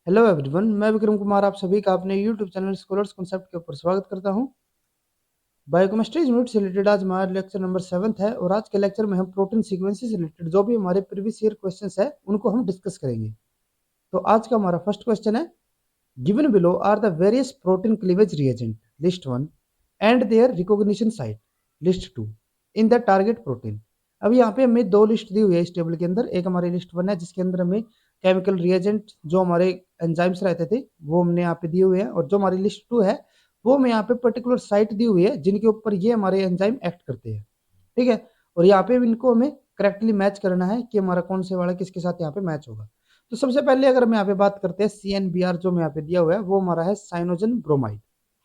Hello everyone, मैं विक्रम कुमार आप सभी का अपने यूट्यूब चैनल स्कॉलर्स कॉन्सेप्ट के ऊपर स्वागत करता हूं। बायोकेमिस्ट्री यूनिट से रिलेटेड आज हमारा लेक्चर नंबर 7 है और आज के लेक्चर में हम प्रोटीन सीक्वेंसेस से रिलेटेड जो भी हमारे प्रीवियस ईयर क्वेश्चंस है उनको हम डिस्कस करेंगे। तो आज का हमारा फर्स्ट क्वेश्चन है, given below are the various protein cleavage reagent list 1 and their recognition site list 2 in the target protein. अब यहाँ पे हमें दो लिस्ट दी हुई है इस टेबल के अंदर। एक हमारी लिस्ट 1 है जिसके अंदर हमें केमिकल रिएजेंट जो हमारे एंजाइम्स रहते थे वो हमने यहाँ पे दिए हुए हैं, और जो हमारी लिस्ट 2 है वो हमें यहाँ पे पर्टिकुलर साइट दी हुई है जिनके ऊपर ये हमारे एंजाइम एक्ट करते हैं। ठीक है, और यहाँ पे इनको हमें करेक्टली मैच करना है कि हमारा कौन से वाला किसके साथ यहाँ पे मैच होगा। तो सबसे पहले अगर हम यहाँ पे बात करते हैं CNBR जो हमें यहाँ पे दिया हुआ है वो हमारा है साइनोजन ब्रोमाइड।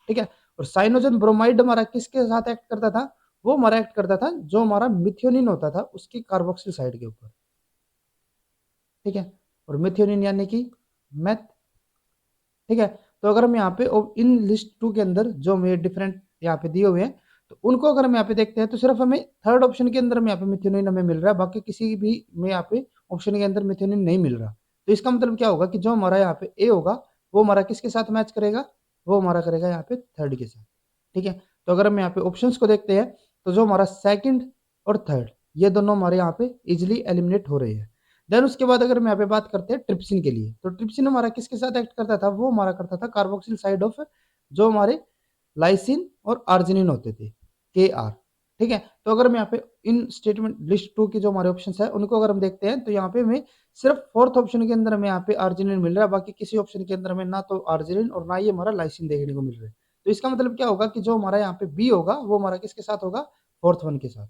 ठीक है, और साइनोजन ब्रोमाइड हमारा किसके साथ एक्ट करता था? वो हमारा एक्ट करता था जो हमारा मिथ्योनिन होता था उसकी कार्बोक्सिल साइड के ऊपर। ठीक है, और मिथ्योनिन यानी कि मैथ। ठीक है, तो अगर हम यहाँ पे इन लिस्ट 2 के अंदर जो हमें डिफरेंट यहाँ पे दिए हुए हैं तो उनको अगर हम यहाँ पे देखते हैं तो सिर्फ हमें थर्ड ऑप्शन के अंदर में यहाँ पे मिथ्योनिन हमें मिल रहा है, बाकी किसी भी में यहाँ पे ऑप्शन के अंदर मिथ्योनिन नहीं मिल रहा। तो इसका मतलब क्या होगा कि जो हमारा यहाँ पे ए होगा वो हमारा किसके साथ मैच करेगा? वो हमारा करेगा यहाँ पे थर्ड के साथ। ठीक है, तो अगर हम यहाँ पे ऑप्शन को देखते हैं तो जो हमारा सेकंड और थर्ड ये दोनों हमारे यहाँ पे इजिली एलिमिनेट हो रहे हैं। देन उसके बाद अगर हम यहाँ पे बात करते हैं ट्रिप्सिन के लिए, तो ट्रिप्सिन हमारा किसके साथ एक्ट करता था? वो हमारा करता था कार्बोक्सिल साइड ऑफ जो हमारे लाइसिन और आर्जिनिन होते थे, KR। ठीक है, तो अगर हम यहाँ पे इन स्टेटमेंट लिस्ट 2 की जो हमारे ऑप्शन है उनको अगर हम देखते हैं तो यहाँ पे हमें सिर्फ फोर्थ ऑप्शन के अंदर हमें यहाँ पे आर्जिनिन मिल रहा है, बाकी किसी ऑप्शन के अंदर हमें ना तो आर्जिनिन और ना ही हमारा लाइसिन देखने को मिल रहा है। तो इसका मतलब क्या होगा कि जो हमारा यहाँ पे बी होगा वो हमारा किसके साथ होगा? फोर्थ वन के साथ।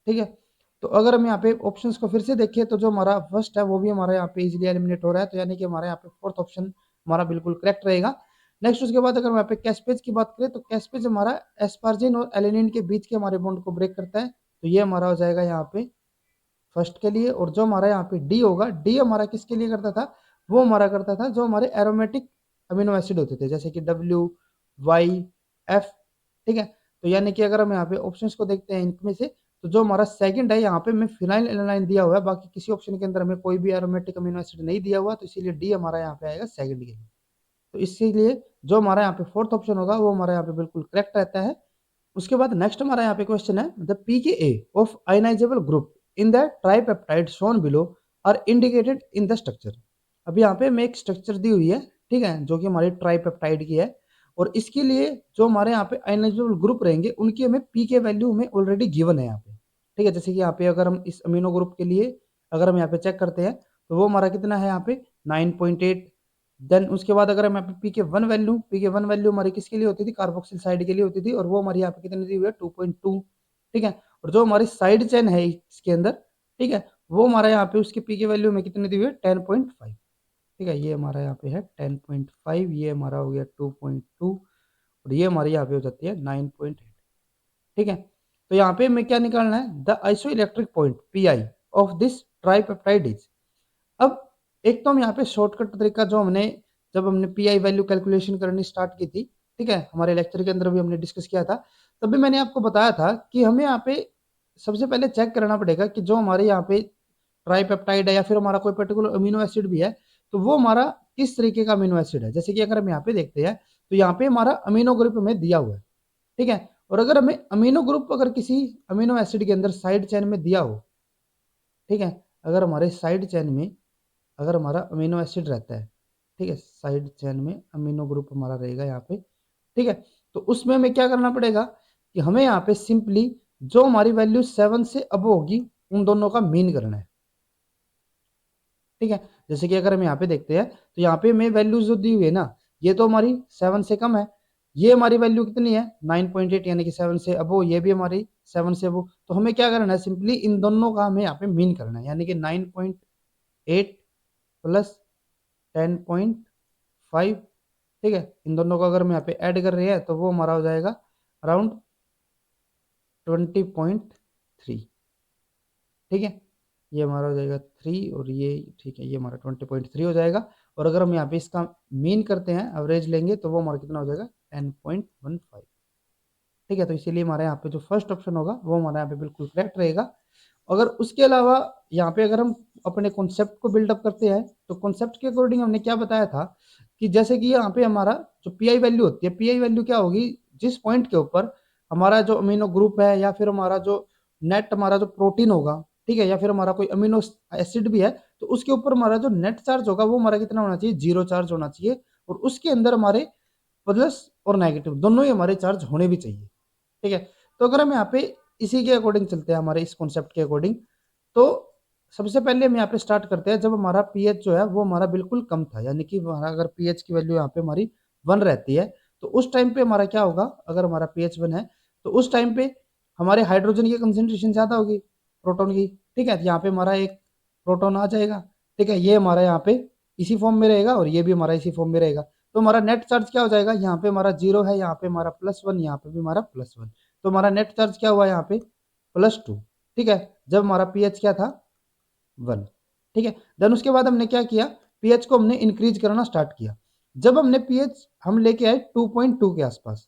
ठीक है, तो अगर हम यहाँ पे ऑप्शंस को फिर से देखें तो जो हमारा फर्स्ट है वो भी हमारा यहाँ पे इजीली एलिमिनेट हो रहा है, तो यानी कि हमारा यहाँ पे फोर्थ ऑप्शन हमारा बिल्कुल करेक्ट रहेगा। नेक्स्ट उसके बाद अगर हम यहाँ पे कैस्पेज की बात करें तो कैस्पेज हमारा एस्पार्जिन और एलेनिन के बीच के हमारे बॉन्ड को ब्रेक करता है, तो ये हमारा हो जाएगा यहाँ पे फर्स्ट के लिए। और जो हमारा यहाँ पे डी होगा, डी हमारा किसके लिए करता था? वो हमारा करता था जो हमारे एरोमेटिक अमीनो एसिड होते थे जैसे कि WYF। ठीक है, तो यानी कि अगर हम यहाँ पे ऑप्शंस को देखते हैं इनमें से तो जो हमारा सेकंड है यहाँ पे हमें फिनाइल एलानाइन दिया हुआ है, बाकी किसी ऑप्शन के अंदर हमें कोई भी एरोमेटिक अमीनो एसिड नहीं दिया हुआ, तो इसीलिए डी हमारा यहाँ पे आएगा सेकंड के लिए। तो इसीलिए जो हमारा यहाँ पे फोर्थ ऑप्शन होगा वो हमारा यहाँ पे बिल्कुल करेक्ट रहता है। उसके बाद नेक्स्ट हमारा यहाँ पे क्वेश्चन है, the pKa of ionisable group in the tripeptide shown below are indicated in the structure. अब यहाँ पे हमें एक स्ट्रक्चर दी हुई है, ठीक है, जो कि हमारी ट्राइपेप्टाइड की है, और इसके लिए जो हमारे यहाँ पे आयनाइजेबल ग्रुप रहेंगे उनकी हमें पीके वैल्यू हमें ऑलरेडी गिवन है यहाँ पे। ठीक है, जैसे कि यहाँ पे अगर हम इस अमीनो ग्रुप के लिए अगर हम यहाँ पे चेक करते हैं तो वो हमारा कितना है यहाँ पे 9.8। देन उसके बाद अगर हम यहाँ पे पीके वन वैल्यू हमारी किसके लिए होती थी? कार्बोक्सिल साइड के लिए होती थी, और वो हमारी यहाँ पे कितनी दी हुई है? 2.2। ठीक है, और जो हमारी साइड चेन है इसके अंदर, ठीक है, वो हमारा यहाँ पे उसकी पीके वैल्यू में कितनी दी हुई है? 10.5। ठीक है, ये हमारा यहाँ पे है 10.5, ये हमारा हो गया 2.2, और ये हमारी यहाँ पे हो जाती है 9.8। ठीक है, तो यहाँ पे हमें क्या निकालना है? The iso electric point PI of this tripeptide is. अब एक तो हम यहाँ पे शॉर्टकट तरीका जो हमने जब हमने पीआई वैल्यू कैलकुलेशन करनी स्टार्ट की थी, ठीक है, हमारे लेक्चर के अंदर भी हमने डिस्कस किया था, तभी मैंने आपको बताया था कि हमें यहाँ पे सबसे पहले चेक करना पड़ेगा कि जो हमारे यहाँ पे ट्राइपेप्टाइड है या फिर हमारा कोई पर्टिकुलर अमीनो एसिड भी है तो वो हमारा किस तरीके का अमीनो एसिड है। जैसे कि अगर हम यहाँ पे देखते हैं तो यहाँ पे हमारा अमीनो ग्रुप हमें दिया हुआ है। ठीक है, और अगर हमें अमीनो ग्रुप अगर किसी अमीनो एसिड के अंदर साइड चेन में दिया हो, ठीक है, अगर हमारे साइड चेन में अगर हमारा अमीनो एसिड रहता है, ठीक है, साइड चेन में अमीनो ग्रुप हमारा रहेगा यहाँ पे, ठीक है, तो उसमें हमें क्या करना पड़ेगा कि हमें यहाँ पे सिंपली जो हमारी वैल्यू 7 से अब होगी उन दोनों का मीन करना है। ठीक है, जैसे कि अगर हम यहाँ पे देखते हैं तो यहाँ पे हमें वैल्यू जो दी हुई है ना, ये तो हमारी 7 से कम है, ये हमारी वैल्यू कितनी है? 9.8, यानी कि 7 से अब ये भी हमारी 7 से अब, तो हमें क्या करना है? सिंपली इन दोनों का हमें यहाँ पे मीन करना है, यानी कि 9.8 प्लस 10.5। ठीक है, इन दोनों को अगर हम यहाँ पे ऐड कर रहे हैं तो वो हमारा हो जाएगा अराउंड 20.3। ठीक है, ये हमारा हो जाएगा 3 और ये, ठीक है, ये हमारा 20.3 हो जाएगा। और अगर हम यहाँ पे इसका मीन करते हैं, एवरेज लेंगे, तो वो हमारा कितना हो जाएगा? 10.15। ठीक है, तो इसीलिए हमारे यहाँ पे जो फर्स्ट ऑप्शन होगा वो हमारे यहाँ पे बिल्कुल करेक्ट रहेगा। अगर उसके अलावा यहाँ पे अगर हम अपने कॉन्सेप्ट को बिल्डअप करते हैं। तो कॉन्सेप्ट के अकॉर्डिंग हमने क्या बताया था कि जैसे कि यहाँ पे हमारा जो पीआई वैल्यू होती है, पीआई वैल्यू क्या होगी, जिस पॉइंट के ऊपर हमारा जो अमीनो ग्रुप है या फिर हमारा जो नेट हमारा जो प्रोटीन होगा, ठीक है, या फिर हमारा कोई अमीनो एसिड भी है, तो उसके ऊपर हमारा जो नेट चार्ज होगा वो हमारा कितना होना चाहिए, 0 चार्ज होना चाहिए। और उसके अंदर हमारे प्लस और नेगेटिव दोनों ही हमारे चार्ज होने भी चाहिए। ठीक है, तो अगर हम यहाँ पे इसी के अकॉर्डिंग चलते हैं, हमारे इस कॉन्सेप्ट के अकॉर्डिंग, तो सबसे पहले हम यहाँ पे स्टार्ट करते हैं जब हमारा पीएच जो है वो हमारा बिल्कुल कम था, यानी कि हमारा अगर पीएच की वैल्यू यहाँ पे हमारी 1 रहती है, तो उस टाइम पे हमारा क्या होगा, अगर हमारा पीएच 1 है तो उस टाइम पे हमारे हाइड्रोजन की कंसेंट्रेशन ज्यादा होगी प्रोटोन की। ठीक है, यहाँ पे हमारा एक प्रोटोन आ जाएगा। ठीक है, ये हमारा यहाँ पे इसी फॉर्म में रहेगा और ये भी हमारा इसी फॉर्म में रहेगा। तो हमारा नेट चार्ज क्या हो जाएगा, यहाँ पे हमारा 0 है, यहाँ पे हमारा +1, यहाँ पे भी हमारा +1, तो हमारा नेट चार्ज क्या हुआ यहाँ पे +2। ठीक है, जब हमारा पीएच क्या था 1। ठीक है, देन उसके बाद हमने क्या किया, पीएच को हमने इंक्रीज करना स्टार्ट किया। जब हमने पीएच हम लेके आए 2.2 के आसपास।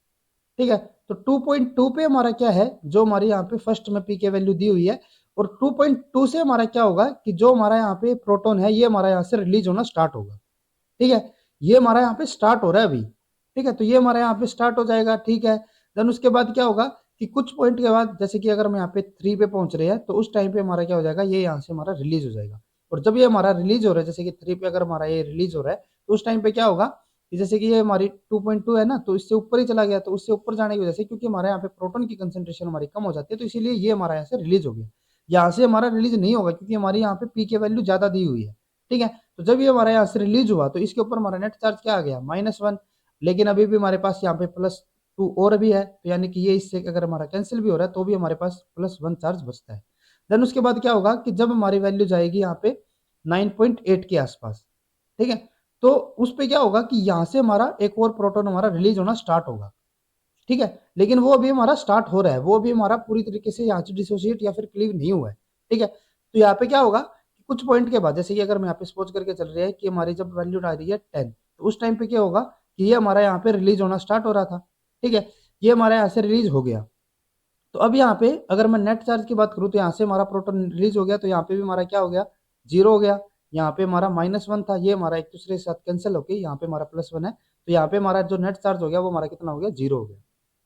ठीक है, तो 2.2 पे हमारा क्या है, जो हमारे यहाँ पे फर्स्ट में पी के वैल्यू दी हुई है, और 2.2 से हमारा क्या होगा कि जो हमारा यहाँ पे प्रोटोन है ये हमारा यहाँ से रिलीज होना स्टार्ट होगा। ठीक है, ये हमारा यहाँ पे स्टार्ट हो रहा है अभी। ठीक है, तो ये हमारे यहाँ पे स्टार्ट हो जाएगा। ठीक है, देन उसके बाद क्या होगा कि कुछ पॉइंट के बाद, जैसे कि अगर हम यहाँ पे 3 पे पहुंच रहे हैं, तो उस टाइम पे हमारा क्या हो जाएगा, ये यहाँ से हमारा रिलीज हो जाएगा। और जब ये हमारा रिलीज हो रहा है, जैसे कि 3 पे अगर हमारा ये रिलीज हो रहा है, तो उस टाइम पे क्या होगा कि जैसे कि ये हमारी 2.2 है ना, तो इससे ऊपर ही चला गया, तो उससे ऊपर जाने की वजह से, क्योंकि हमारे यहाँ पे प्रोटोन की कंसेंट्रेशन हमारी कम हो जाती है, तो इसीलिए ये हमारा यहाँ से रिलीज हो गया। यहाँ से हमारा रिलीज नहीं होगा क्योंकि हमारी यहाँ पे पी के वैल्यू ज्यादा दी हुई है। ठीक है, तो जब ये हमारे यहाँ से रिलीज हुआ तो इसके ऊपर हमारा नेट चार्ज क्या आ गया, -1। लेकिन अभी भी हमारे पास यहाँ पे +2 और भी है, तो यानी कि ये इससे अगर हमारा कैंसिल भी हो रहा है तो भी हमारे पास +1 चार्ज बचता है। देन उसके बाद क्या होगा कि जब हमारी वैल्यू जाएगी यहाँ पे 9.8 के आसपास। ठीक है, तो उस पे क्या होगा कि यहाँ से हमारा एक और प्रोटोन हमारा रिलीज होना स्टार्ट होगा। ठीक है, लेकिन वो अभी हमारा स्टार्ट हो रहा है, वो अभी हमारा पूरी तरीके से यहाँ से डिसोसिएट या फिर क्लीव नहीं हुआ है। ठीक है, तो यहाँ पे क्या होगा कि कुछ पॉइंट के बाद, जैसे कि अगर मैं यहाँ पे सपोज करके चल रही है कि हमारी जब वैल्यू आ रही है 10, तो उस टाइम पे क्या होगा कि ये हमारा यहाँ पे रिलीज होना स्टार्ट हो रहा था। ठीक है, ये हमारे यहाँ से रिलीज हो गया। तो अब यहाँ पे अगर मैं नेट चार्ज की बात करूँ तो यहाँ से हमारा प्रोटोन रिलीज हो गया, तो यहाँ पे भी हमारा क्या हो गया, 0 हो गया। यहाँ पे हमारा -1 था, ये हमारा एक दूसरे के साथ कैंसिल होकर यहाँ पे हमारा +1 है, तो यहाँ पे हमारा जो नेट चार्ज हो गया वो हमारा कितना हो गया, 0 हो गया।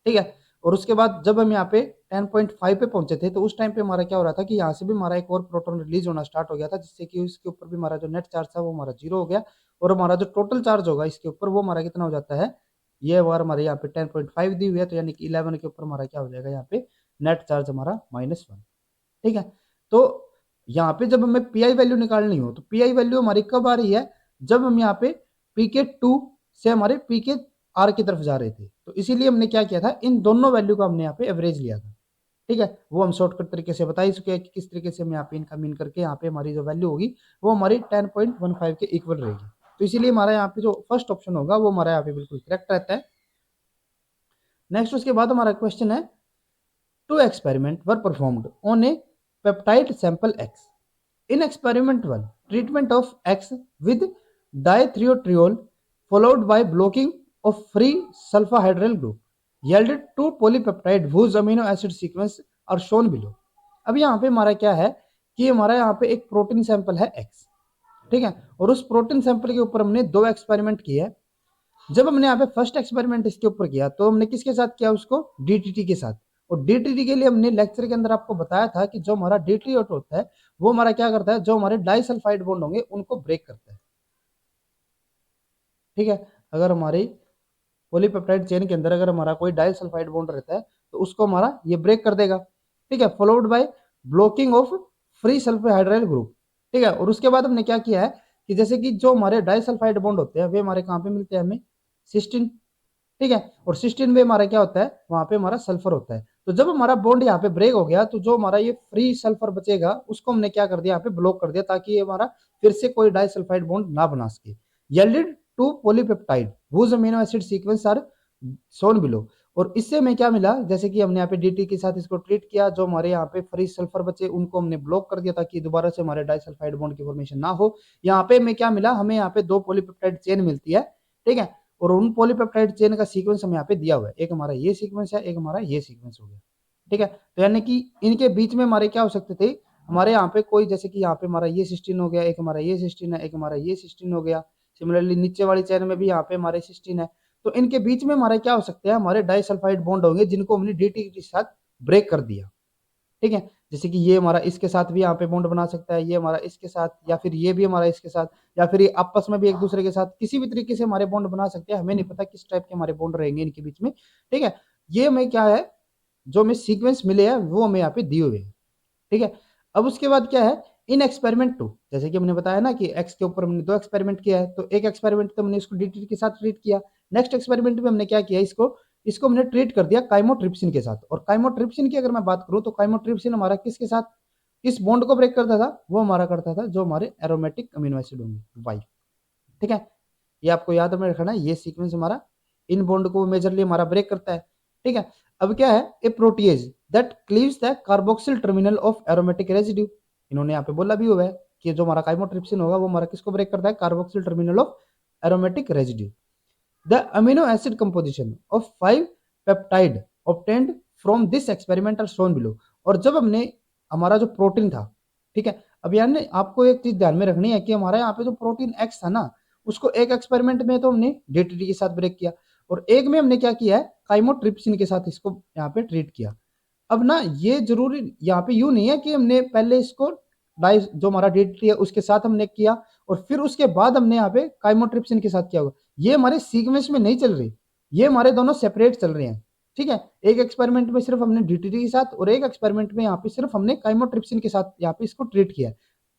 ठीक है, और उसके बाद जब हम यहाँ पे 10.5 पे पहुंचे थे, तो उस टाइम पे हमारा क्या हो रहा था कि यहाँ से भी हमारा एक और प्रोटोन रिलीज होना स्टार्ट हो गया था, जिससे कि उसके ऊपर भी हमारा जो नेट चार्ज था वो हमारा 0 हो गया। और हमारा जो टोटल चार्ज होगा इसके ऊपर वो हमारा कितना हो जाता है, ये बार हमारे यहाँ पे 10.5 दी हुई है, तो यानी कि 11 के ऊपर हमारा क्या हो जाएगा यहाँ पे नेट चार्ज हमारा -1। ठीक है, तो यहाँ पे जब हमें पीआई वैल्यू निकालनी हो तो पीआई वैल्यू हमारी कब आ रही है, जब हम यहाँ पे पीके 2 से हमारे पीके की तरफ जा रहे थे, तो इसीलिए हमने क्या किया था, इन दोनों वैल्यू का हमने यहाँ पे एवरेज लिया था। ठीक है, वो हम शॉर्टकट तरीके से बता ही चुके हैं कि किस तरीके से हम यहाँ पे इनका मीन करके यहाँ पे हमारी जो वैल्यू होगी वो हमारी 10.15 के इक्वल रहेगी। तो इसीलिए हमारा यहाँ पे जो फर्स्ट ऑप्शन होगा वो हमारा यहाँ पे बिल्कुल करेक्ट रहता है। नेक्स्ट उसके बाद हमारा क्वेश्चन है, 2 experiments were performed on a peptide sample X. In experiment 1, treatment of X with diethiotriol followed by blocking of free sulfahydryl group yielded 2 polypeptide whose amino acid sequence are shown below. अब यहाँ पे हमारा क्या है कि हमारा यहाँ पे एक प्रोटीन सैंपल है X। ठीक है, और उस प्रोटीन सैंपल के ऊपर हमने 2 एक्सपेरिमेंट किए हैं। जब हमने यहाँ पे फर्स्ट एक्सपेरिमेंट इसके ऊपर किया तो हमने किसके साथ किया, उसको डीटीटी के साथ। और डीटीटी के लिए हमने लेक्चर के अंदर आपको बताया था कि जो हमारा डीटीटी होता है वो हमारा क्या करता है, जो हमारे डाइसल्फाइड बॉन्ड होंगे उनको ब्रेक करता है। ठीक है, अगर हमारी पॉलीपेप्टाइड चेन के अंदर अगर हमारा कोई डाइसल्फाइड बॉन्ड रहता है तो उसको हमारा ये ब्रेक कर देगा। ठीक है, followed by blocking of free sulfhydryl group. ठीक है, और उसके बाद हमने क्या किया है कि जैसे कि जो हमारे डाइसल्फाइड बॉन्ड होते हैं वे हमारे कहाँ पे मिलते हैं, हमें सिस्टीन। ठीक है, और सिस्टीन में हमारा क्या होता है, वहां पे हमारा सल्फर होता है। तो जब हमारा बॉन्ड यहाँ पे ब्रेक हो गया तो जो हमारा ये फ्री सल्फर बचेगा उसको हमने क्या कर दिया, यहाँ पे ब्लॉक कर दिया, ताकि ये हमारा फिर से कोई डाइसल्फाइड बॉन्ड ना बना सके। Yielded 2 polypeptide whose amino acid sequence are shown below. और इससे हमें क्या मिला, जैसे कि हमने यहाँ पे डीटी के साथ इसको ट्रीट किया, जो हमारे यहाँ पे फ्री सल्फर बचे उनको हमने ब्लॉक कर दिया ताकि दोबारा से हमारे डाइसल्फाइड बॉन्ड की फॉर्मेशन ना हो। यहाँ पे हमें क्या मिला, हमें यहाँ पे 2 पॉलीपेप्टाइड चेन मिलती है। ठीक है, और उन पॉलीपेप्टाइड चेन का सीक्वेंस हमें यहाँ पे दिया हुआ है, एक हमारा ये सीक्वेंस है, एक हमारा ये सीक्वेंस हो गया। ठीक है, तो यानी कि इनके बीच में हमारे क्या हो सकते थे, हमारे यहाँ पे कोई, जैसे कि यहाँ पे हमारा ये सिस्टीन हो गया, एक हमारा ये सिस्टीन है, एक हमारा ये सिस्टीन हो गया। सिमिलरली नीचे वाली चेन में भी यहाँ पे हमारे सिस्टीन है। तो इनके बीच में हमारे क्या हो सकते हैं, हमारे डाइसल्फाइड बॉन्ड होंगे जिनको हमने DT के साथ ब्रेक कर दिया। ठीक है, जैसे कि ये हमारा इसके साथ भी यहाँ पे बॉन्ड बना सकता है, ये हमारा इसके साथ, या फिर ये भी हमारा इसके साथ, या फिर ये आपस में भी एक दूसरे के साथ किसी भी तरीके से हमारे बॉन्ड बना सकते हैं। हमें नहीं पता किस टाइप के हमारे बॉन्ड रहेंगे इनके बीच में। ठीक है, ये हमें क्या है, जो हमें सीक्वेंस मिले हैं वो हमें यहाँ पे दिए हुए हैं। ठीक है, अब उसके बाद क्या है, इन एक्सपेरिमेंट 2, जैसे कि हमने बताया ना कि एक्स के ऊपर हमने 2 एक्सपेरिमेंट किया है, तो एक एक्सपेरिमेंट तो हमने इसको DT के साथ ट्रीट किया। नेक्स्ट एक्सपेरिमेंट में हमने क्या किया, इसको इसको हमने ट्रीट कर दिया काइमोट्रिप्सिन के साथ। और काइमोट्रिप्सिन की अगर मैं बात करूं तो काइमोट्रिप्सिन हमारा किसके साथ, किस बॉन्ड को ब्रेक करता था, वो हमारा करता था जो हमारे एरोमेटिक अमीनो एसिड होंगे, वाई। ठीक है, ये आपको याद में रखना है, ये सीक्वेंस हमारा इन बॉन्ड को मेजरली हमारा ब्रेक करता है। ठीक है, अब क्या है, a protease that cleaves the carboxyl terminal of aromatic residue. इन्होंने यहाँ पे बोला भी हुआ है कि जो हमारा काइमोट्रिप्सिन होगा वो हमारा किसको ब्रेक करता है, carboxyl terminal of aromatic residue. The amino acid composition of 5 peptide obtained from this experiment are shown below. और जब हमने हमारा जो प्रोटीन था, ठीक है, अब यानी आपको एक चीज ध्यान में रखनी है कि हमारा यहाँ पे जो प्रोटीन एक्स था ना, उसको एक एक्सपेरिमेंट में तो हमने DTT के साथ ब्रेक किया, और एक में हमने क्या किया है, काइमोट्रिप्सिन के साथ इसको यहाँ पे ट्रीट किया। अब ना ये जरूरी यहाँ पे यूं नहीं है कि हमने पहले इसको डाई जो हमारा DTT है उसके साथ हमने किया और फिर उसके बाद हमने यहाँ पे काइमोट्रिप्सिन के साथ किया होगा। ये हमारे सीक्वेंस में नहीं चल रही, ये हमारे दोनों सेपरेट चल रहे हैं। ठीक है, एक एक्सपेरिमेंट में सिर्फ हमने DTT के साथ और एक एक्सपेरिमेंट में यहाँ पे सिर्फ हमने काइमोट्रिप्सिन के साथ यहाँ पे इसको ट्रीट किया।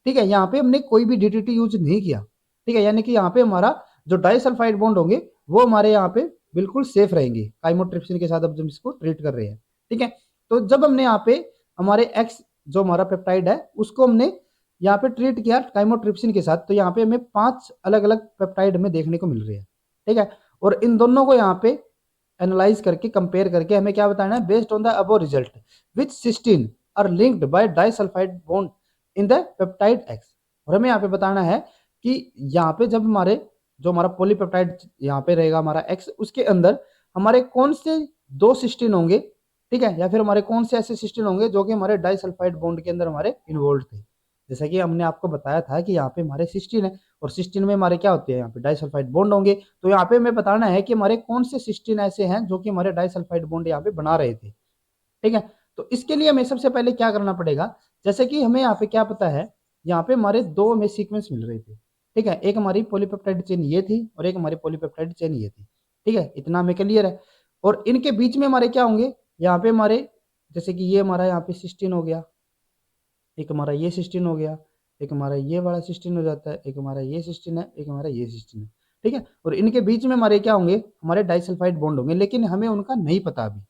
ठीक है, यहाँ पे हमने कोई भी DTT यूज नहीं किया। ठीक है, यानी कि यहाँ पे हमारा जो डाइसल्फाइड बॉन्ड होंगे वो हमारे यहाँ पे बिल्कुल सेफ रहेंगे काइमोट्रिप्सिन के साथ अब जब इसको ट्रीट कर रहे हैं। ठीक है, तो जब हमने यहाँ पे हमारे एक्स जो हमारा पेप्टाइड है उसको हमने यहाँ पे ट्रीट किया काइमोट्रिप्सिन के साथ, तो यहाँ पे हमें 5 अलग अलग पेप्टाइड हमें देखने को मिल रही है। ठीक है, और इन दोनों को यहाँ पे एनालाइज करके कंपेयर करके हमें क्या बताना है, based on the above result which cysteine are linked by disulphide bond in the peptide X. और हमें यहाँ पे बताना है कि यहाँ पे जब हमारे जो हमारा पॉलीपेप्टाइड यहाँ पे रहेगा हमारा एक्स, उसके अंदर हमारे कौन से 2 सिस्टीन होंगे, ठीक है, या फिर हमारे कौन से ऐसे सिस्टीन होंगे जो कि हमारे डाइसल्फाइड बॉन्ड के अंदर हमारे इन्वॉल्व थे। जैसा कि हमने आपको बताया था कि यहाँ पे हमारे सिस्टीन है और सिस्टीन में हमारे क्या होते हैं, यहाँ पे डाइसल्फाइड बॉन्ड होंगे। तो यहाँ पे हमें बताना है कि हमारे कौन से सिस्टीन ऐसे हैं जो कि हमारे डाइसल्फाइड बॉन्ड यहाँ पे बना रहे थे। ठीक है, तो इसके लिए हमें सबसे पहले क्या करना पड़ेगा, जैसे कि हमें यहाँ पे क्या पता है, यहाँ पे हमारे 2 हमें सीक्वेंस मिल रहे थे। ठीक है, एक हमारी पॉलीपेप्टाइड चेन ये थी और एक हमारी पॉलीपेप्टाइड चेन ये थी। ठीक है, इतना हमें क्लियर है। और इनके बीच में हमारे क्या होंगे, यहाँ पे हमारे जैसे कि ये हमारा यहाँ पे सिस्टीन हो गया, एक हमारा ये सिस्टीन हो गया, एक हमारा ये वाला सिस्टीन हो जाता है, एक हमारा ये सिस्टीन है, एक हमारा ये सिस्टीन है। ठीक है, और इनके बीच में हमारे क्या होंगे, हमारे डाइसल्फाइड बॉन्ड होंगे, लेकिन हमें उनका नहीं पता अभी।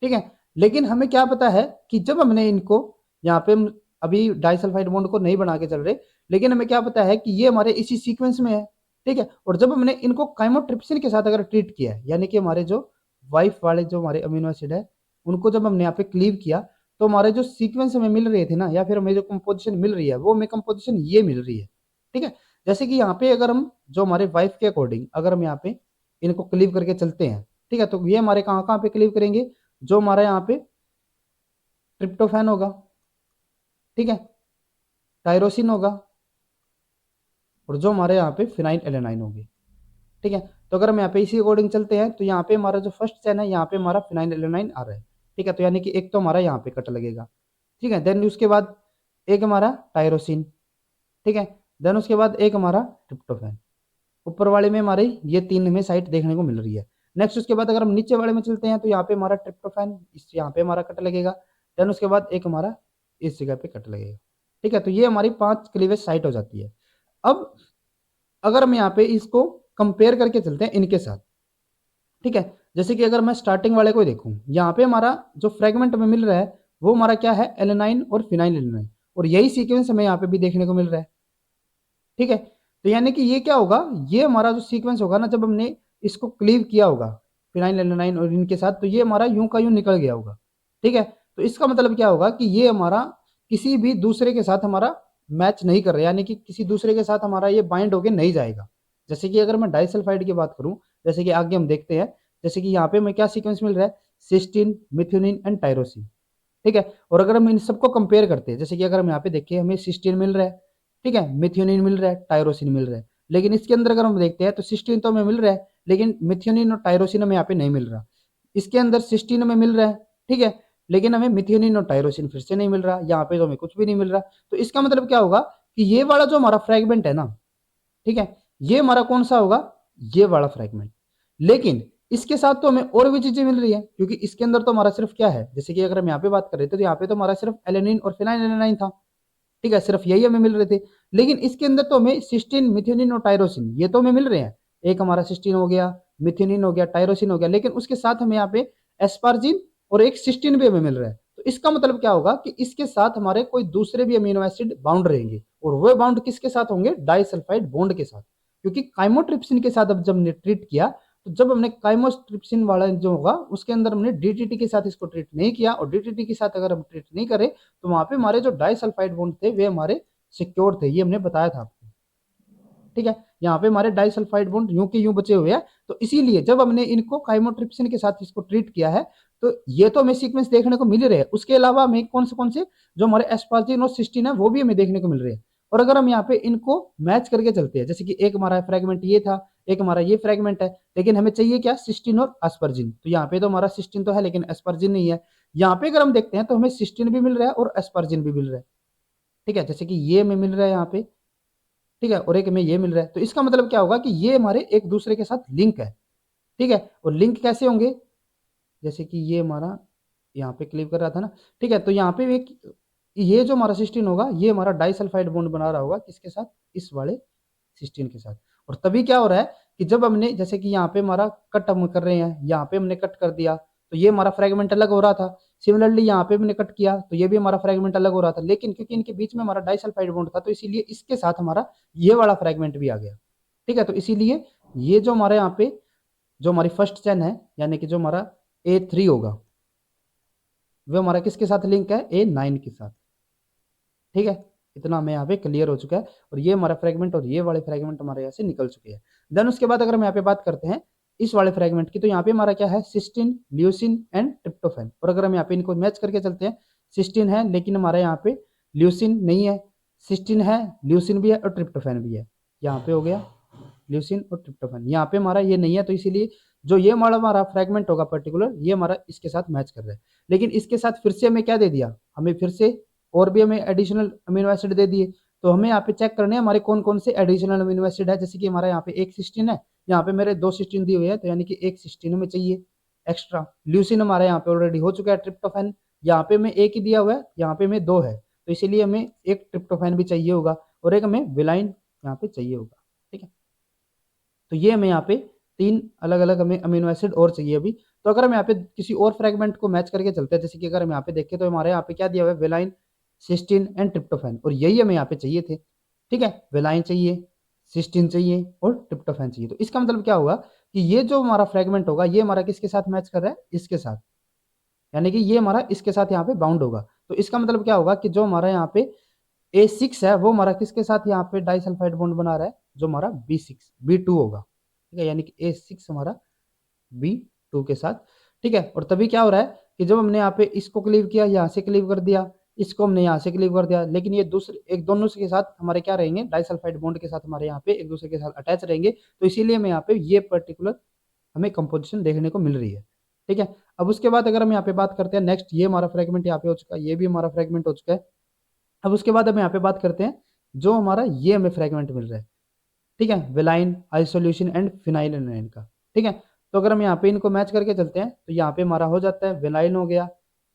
ठीक है, लेकिन हमें क्या पता है कि जब हमने इनको यहाँ पे अभी डाइसल्फाइड बॉन्ड को नहीं बना के चल रहे, लेकिन हमें क्या पता है कि ये हमारे इसी सीक्वेंस में है। ठीक है, और जब हमने इनको काइमोट्रिप्सिन के साथ अगर ट्रीट किया है, यानी कि हमारे जो वाइफ वाले जो हमारे अमीनो एसिड है उनको जब हमने यहाँ पे क्लीव किया, तो हमारे जो सीक्वेंस हमें मिल रहे थे ना, या फिर हमें जो कंपोजिशन मिल रही है वो हमें कंपोजिशन ये मिल रही है। ठीक है, जैसे कि यहाँ पे अगर हम जो हमारे वाइफ के अकॉर्डिंग अगर हम यहाँ पे इनको क्लीव करके चलते हैं, ठीक है, तो ये हमारे कहाँ कहाँ पे क्लीव करेंगे, जो हमारा यहाँ पे ट्रिप्टोफैन होगा, ठीक है, टायरोसिन होगा, और जो हमारे यहाँ पे फिनाइल एलेनाइन होगी। ठीक है, तो अगर हम यहाँ पे इसी अकॉर्डिंग चलते हैं तो यहाँ पे हमारा जो फर्स्ट चैन है यहाँ पे हमारा फिनाइल एलेनाइन आ रहा है। ठीक है, तो यानी कि एक तो हमारा यहाँ पे कट लगेगा। ठीक है, देन उसके बाद एक हमारा टायरोसिन। ठीक है, देन उसके बाद एक हमारा ट्रिप्टोफैन। ऊपर वाले में हमारे ये 3 हमें साइट देखने को मिल रही है। नेक्स्ट उसके बाद अगर हम नीचे वाले में चलते हैं तो यहाँ पे हमारा ट्रिप्टोफैन इस यहाँ पे हमारा कट लगेगा। देन उसके बाद एक हमारा इस जगह पे कट लगेगा। ठीक है, तो ये हमारी 5 क्लीवेज साइट हो जाती है। अब अगर हम यहाँ पे इसको कंपेयर करके चलते हैं इनके साथ, ठीक है, जैसे कि अगर मैं स्टार्टिंग वाले को देखूं, यहाँ पे हमारा जो फ्रेगमेंट में मिल रहा है वो हमारा क्या है, एलेनाइन और फिनाइल एलेनाइन, और यही सीक्वेंस हमें यहाँ पे भी देखने को मिल रहा है। ठीक है, तो यानी कि ये क्या होगा, ये हमारा जो सीक्वेंस होगा ना, जब हमने इसको क्लीव किया होगा फिनाइल एलेनाइन और इनके साथ, तो ये हमारा यूं का यूं निकल गया होगा। ठीक है, तो इसका मतलब क्या होगा कि ये हमारा किसी भी दूसरे के साथ हमारा मैच नहीं कर रहा, यानी कि किसी दूसरे के साथ हमारा ये बाइंड होके नहीं जाएगा। जैसे कि अगर मैं डाइसल्फाइड की बात करूं, जैसे कि आगे हम देखते हैं, जैसे कि यहाँ पे हमें क्या सीक्वेंस मिल रहा है, सिस्टीन, मिथ्योनिन एंड टायरोसिन। ठीक है। और अगर हम इन सबको कंपेयर करते हैं, जैसे कि अगर हम यहाँ पे देखें हमें सिस्टीन मिल रहा है, ठीक है, मिथ्योनिन मिल रहा है, टायरोसिन मिल रहा है, लेकिन इसके अंदर अगर हम देखते हैं तो सिस्टीन तो हमें मिल रहा है, लेकिन मिथ्योनिन और टायरोसिन हमें यहाँ पे नहीं मिल रहा। इसके अंदर सिस्टीन हमें मिल रहा है, ठीक है, लेकिन हमें मिथ्योनिन और टायरोसिन फिर से नहीं मिल रहा, यहाँ पे तो हमें कुछ भी नहीं मिल रहा। तो इसका मतलब क्या होगा कि ये वाला जो हमारा फ्रेगमेंट है ना, ठीक है, ये हमारा कौन सा होगा, ये वाला फ्रेगमेंट। लेकिन इसके साथ तो हमें और भी चीजें मिल रही है, क्योंकि इसके अंदर तो हमारा सिर्फ क्या है, जैसे कि अगर हम यहाँ पे बात कर रहे थे तो यहाँ पे तो हमारा सिर्फ एलेनिन और फिनाइल था, ठीक है, सिर्फ यही हमें मिल रहे थे। लेकिन इसके अंदर तो हमें सिस्टीन, मिथ्योनिन और टायरोसिन ये तो हमें मिल रहे हैं। एक हमारा सिस्टीन हो गया, मिथ्योनिन हो गया, टायरोसिन हो गया, लेकिन उसके साथ हमें यहाँ पे एस्पार्जिन और एक सिस्टीन भी हमें मिल रहा है। तो इसका मतलब क्या होगा कि इसके साथ हमारे कोई दूसरे भी अमीनो एसिड बाउंड रहेंगे, और वो बाउंड किसके साथ होंगे, डाइसल्फाइड बॉन्ड के साथ। क्योंकि काइमोट्रिप्सिन के साथ अब जब हमने ट्रीट किया, तो जब हमने काइमोट्रिप्सिन वाला जो होगा उसके अंदर हमने डीटीटी के साथ इसको ट्रीट नहीं किया, और डीटीटी के साथ अगर हम ट्रीट नहीं करें तो वहां पे हमारे जो डाइसल्फाइड बॉन्ड थे वे हमारे सिक्योर थे, ये हमने बताया था आपको, ठीक है। यहाँ पे हमारे डाइसल्फाइड बॉन्ड यूं के यूं बचे हुए हैं। तो इसीलिए जब हमने इनको काइमोट्रिप्सिन के साथ इसको ट्रीट किया है, तो ये तो हमें सीक्वेंस देखने को मिल रहे हैं। उसके अलावा हमें कौन से जो हमारे एस्पार्जिन और सिस्टीन है वो भी हमें देखने को मिल रहे हैं। और अगर हम यहाँ पे इनको मैच करके चलते हैं, जैसे कि एक हमारा फ्रेगमेंट ये था, एक हमारा ये फ्रेगमेंट है, लेकिन हमें चाहिए क्या, सिस्टीन और एस्पार्जिन। तो यहाँ पे तो हमारा सिस्टीन तो है लेकिन एस्पार्जिन नहीं है। यहाँ पे अगर हम देखते हैं तो हमें सिस्टीन भी मिल रहा है और एस्पार्जिन भी मिल रहा है, ठीक है, जैसे कि ये हमें मिल रहा है यहाँ पे, ठीक है, और एक में ये मिल रहा है। तो इसका मतलब क्या होगा कि ये हमारे एक दूसरे के साथ लिंक है, ठीक है। और लिंक कैसे होंगे, जैसे कि ये हमारा यहाँ पे क्लिक कर रहा था ना, ठीक है, तो यहाँ पे एक ये जो हमारा सिस्टीन होगा ये हमारा डाइसल्फाइड बॉन्ड बना रहा होगा किसके साथ, इस वाले सिस्टीन के साथ। और तभी क्या हो रहा है कि जब हमने, जैसे कि यहाँ पे हमारा कट हम कर रहे हैं, यहाँ पे हमने कट कर दिया तो ये हमारा फ्रेगमेंट अलग हो रहा था। सिमिलरली यहाँ पे हमने कट किया तो ये भी हमारा फ्रेगमेंट अलग हो रहा था, लेकिन क्योंकि इनके बीच में हमारा डाइसल्फाइड बॉन्ड था तो इसीलिए इसके साथ हमारा ये वाला फ्रेगमेंट भी आ गया, ठीक है। तो इसीलिए ये जो हमारे यहाँ पे जो हमारी फर्स्ट चेन है, यानी कि जो हमारा A3 होगा, वो हमारा किसके साथ लिंक है, A9 के साथ, ठीक है। इतना हमें यहाँ पे क्लियर हो चुका है। और ये हमारा फ्रेगमेंट और ये वाले फ्रेगमेंट हमारे यहाँ से निकल चुके हैं। देन उसके बाद अगर हम यहाँ पे बात करते हैं इस वाले फ्रेगमेंट की, तो यहाँ पे हमारा क्या है, सिस्टीन, ल्यूसिन एंड ट्रिप्टोफैन। और अगर हम यहाँ पे इनको मैच करके चलते हैं, सिस्टीन है लेकिन हमारे यहाँ पे ल्यूसिन नहीं है, सिस्टीन है, ल्यूसिन भी है और ट्रिप्टोफैन भी है। यहाँ पे हो गया ल्यूसिन और ट्रिप्टोफैन, यहाँ पे हमारा ये नहीं है, तो इसीलिए जो ये हमारा फ्रेगमेंट होगा पर्टिकुलर, ये हमारा इसके साथ मैच कर रहा है। लेकिन इसके साथ फिर से हमें क्या दे दिया, हमें फिर से और भी हमें एडिशनल अमीनो एसिड दे दिए। तो हमें यहाँ पे चेक करने हैं हमारे कौन कौन से एडिशनल अमीनो एसिड है। जैसे कि हमारा यहाँ पे एक सिस्टीन है, यहाँ पे मेरे 2 सिस्टीन दी हुई है, तो यानी कि एक सिस्टीन हमें चाहिए एक्स्ट्रा। ल्यूसिन हमारा यहाँ पे ऑलरेडी हो चुका है, ट्रिप्टोफैन यहाँ पे हमें एक ही दिया हुआ है, यहाँ पे हमें 2 है, तो इसीलिए हमें एक ट्रिप्टोफैन भी चाहिए होगा और एक हमें विलाइन यहाँ पे चाहिए होगा, ठीक है। तो ये हमें यहाँ पे 3 अलग अलग हमें अमीनो एसिड और चाहिए अभी। तो अगर हम यहाँ पे किसी और फ्रेगमेंट को मैच करके चलते हैं, जैसे कि अगर हम यहाँ पे देखें तो हमारे यहाँ पे क्या दिया हुआ है, वेलाइन, सिस्टीन एंड ट्रिप्टोफैन, और यही हमें यहाँ पे चाहिए थे, ठीक है। वेलाइन चाहिए, सिस्टीन चाहिए और ट्रिप्टोफैन चाहिए। तो इसका मतलब क्या होगा कि ये जो हमारा फ्रेगमेंट होगा ये हमारा किसके साथ मैच कर रहा है, इसके साथ, यानी कि ये हमारा इसके साथ यहाँ पे बाउंड होगा। तो इसका मतलब क्या होगा कि जो हमारा यहाँ पे A6 है वो हमारा किसके साथ यहाँ पे डाइसल्फाइड बॉन्ड बना रहा है, जो हमारा B2 होगा, ठीक है, यानी कि A6 हमारा B2 के साथ, ठीक है। और तभी क्या हो रहा है कि जब हमने यहाँ पे इसको क्लीव किया, यहाँ से क्लीव कर दिया, इसको हमने यहाँ से क्लीव कर दिया, लेकिन ये दूसरे एक दोनों के साथ हमारे क्या रहेंगे, डाइसल्फाइड बॉन्ड के साथ हमारे यहाँ पे एक दूसरे के साथ अटैच रहेंगे। तो इसीलिए हमें यहाँ पे ये पर्टिकुलर हमें कंपोजिशन देखने को मिल रही है, ठीक है। अब उसके बाद अगर हम यहाँ पे बात करते हैं नेक्स्ट, ये हमारा फ्रेगमेंट यहाँ पे हो चुका है, ये भी हमारा फ्रेगमेंट हो चुका है। अब उसके बाद हम यहाँ पे बात करते हैं जो हमारा ये हमें फ्रेगमेंट मिल रहा है, ठीक है, वेलाइन, आइसोल्यूशन एंड फिनाइलिन का, ठीक है। तो अगर हम यहाँ पे इनको मैच करके चलते हैं तो यहाँ पे हमारा हो जाता है वेलाइन हो गया,